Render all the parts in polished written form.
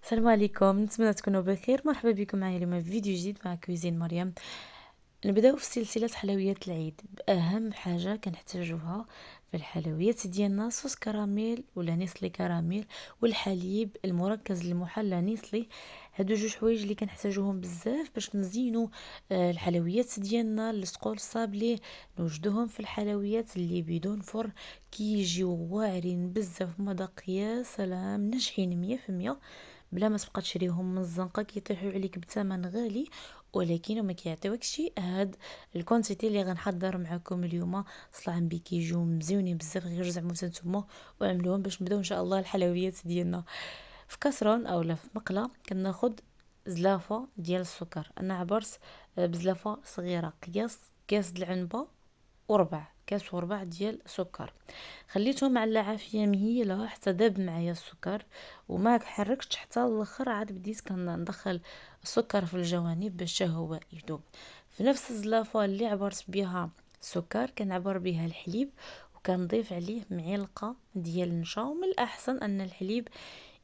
السلام عليكم، نتمنى تكونوا بخير. مرحبا بكم معايا اليوم في فيديو جديد مع كويزين مريم. نبداو في سلسله حلويات العيد باهم حاجه كنحتاجوها في الحلويات ديالنا: صوص كراميل ولا نيسلي كراميل، والحليب المركز المحلى نيسلي. هادو جوج حوايج اللي كنحتاجوهم بزاف باش نزينوا الحلويات ديالنا. السقول صابلي نوجدوهم في الحلويات اللي بدون فرن، كيجيو واعرين بزاف، مذاق يا سلام، ناجحين 100%، بلا ما تبقى تشريهم من الزنقه كيطيحوا عليك بثمن غالي، ولكن ما كيعطيوكش هاد الكونتيتي اللي غنحضر معكم اليوم. صلاح بي كيجيو مزيونين بزاف، غير زعما نتوما وعملوهم باش نبداو ان شاء الله الحلويات ديالنا. في كاسرون اولا في مقله كناخد زلافه ديال السكر. انا عبرت بزلافه صغيره، كاس د العنبه وربع كاس وربع ديال سكر. خليتهم على العافيه مهيله حتى داب معايا السكر، وما حركتش حتى الاخر. عاد بديت كندخل السكر في الجوانب باش هو يذوب. في نفس الزلافه اللي عبرت بها السكر كنعبر بها الحليب، وكنضيف عليه معلقه ديال النشا. ومن الاحسن ان الحليب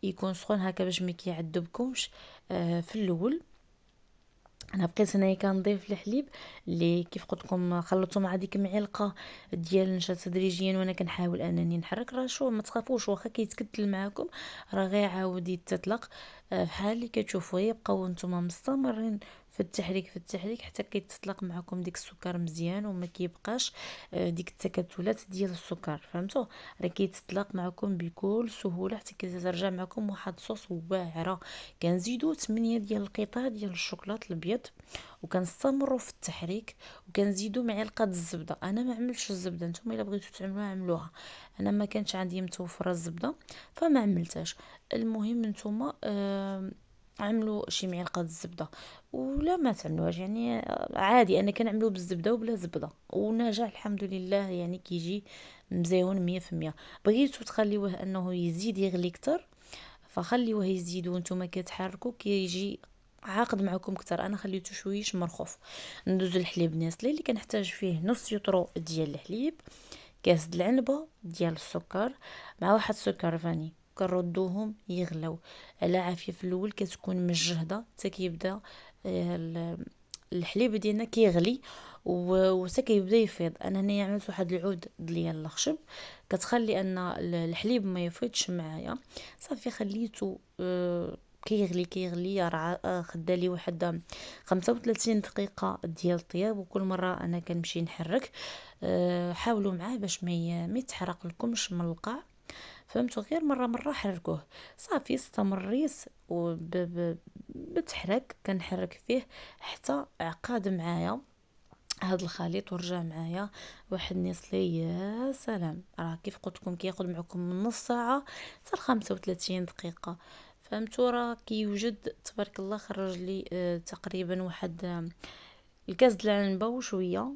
يكون سخون هكا باش ما كيعذبكمش في الاول. انا بقيت هنايا كنضيف الحليب اللي كيف قلت لكم خلطته مع ديك معلقه ديال النشا تدريجيا، وانا كنحاول انني نحرك. راه شو ما تخافوش، واخا كيتكتل معاكم راه غيعاود يتطلق. بحال اللي كتشوفوا، يبقاو نتوما مستمرين في التحريك حتى كيتطلق معكم ديك السكر مزيان، وما كيبقاش ديك التكتلات ديال السكر. فهمتوا؟ راه كيتطلق معكم بكل سهوله حتى كترجع معكم واحد الصوص واعره. كنزيدو 8 ديال القطع ديال الشوكولات الابيض، وكنستمروا في التحريك، وكنزيدوا معلقه الزبده. انا ما عملتش الزبده، نتوما الا بغيتو تعملوها عملوها، انا ما كانش عندي متوفره الزبده فما عملتهاش. المهم نتوما عملوا شي معلقه الزبده، ولا ما تعملوهاش يعني عادي. انا كنعملو بالزبده وبلا زبده ونجح الحمد لله، يعني كيجي مزيون 100%. بغيتو تخليوه انه يزيد يغلي كتر فخليوه يزيد، وانتم كتحركوا كيجي عاقد معكم كتر. انا خليته شويش مرخوف. ندوز الحليب نسلي اللي كنحتاج فيه نص يطرو ديال الحليب، كاس د العنبه ديال السكر، مع واحد السكر فاني. كنردوهم يغلو على عافيه. في الاول كتكون مجهده حتى كيبدا آه، الحليب ديالنا كيغلي وحتى كيبدا يفيض. انا هنايا عملت واحد العود ديال الخشب كتخلي ان الحليب ما يفيضش معايا. صافي خليته كيغلي راه خدا لي واحد 35 دقيقه ديال الطياب. وكل مره انا كنمشي نحرك. حاولوا معاه باش ما يتحرق لكمش من القاع. فهمتوا؟ غير مره حركوه. صافي استمريت بالتحرك، كنحرك فيه حتى عقاد معايا هاد الخليط، ورجع معايا واحد نصلي يا سلام. راه كيف قلت لكم كياخذ معكم من نص ساعه حتى 35 دقيقه. فهمتوا؟ راه كيوجد تبارك الله. خرج لي تقريبا واحد الكاس د العنبه وشويه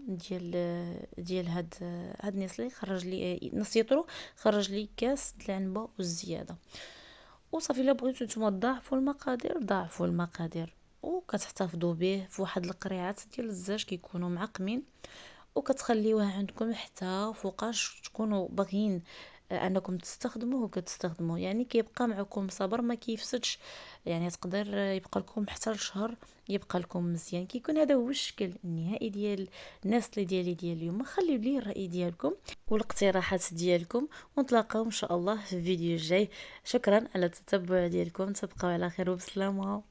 ديال هاد نصلي. خرج لي نص يطرو، خرج لي كاس د العنبه والزياده. وصافي. الا بغيتو نتوما تضاعفوا المقادير ضاعفوا المقادير، وكتحتفظوا به في واحد القريعات ديال الزاج كيكونوا معقمين، وكتخليوها عندكم حتى فوقاش تكونوا باغيين انكم تستخدموه وكتستخدموه. يعني كيبقى معكم صبر، ما كيفسدش. يعني تقدر يبقى لكم حتى لشهر، يبقى لكم مزيان. كيكون هذا هو الشكل النهائي ديال الناس اللي ديال اليوم. خليو لي الراي ديالكم والاقتراحات ديالكم، ونتلاقاو ان شاء الله في الفيديو الجاي. شكرا على التتبع ديالكم، تبقاو على خير وبسلامه.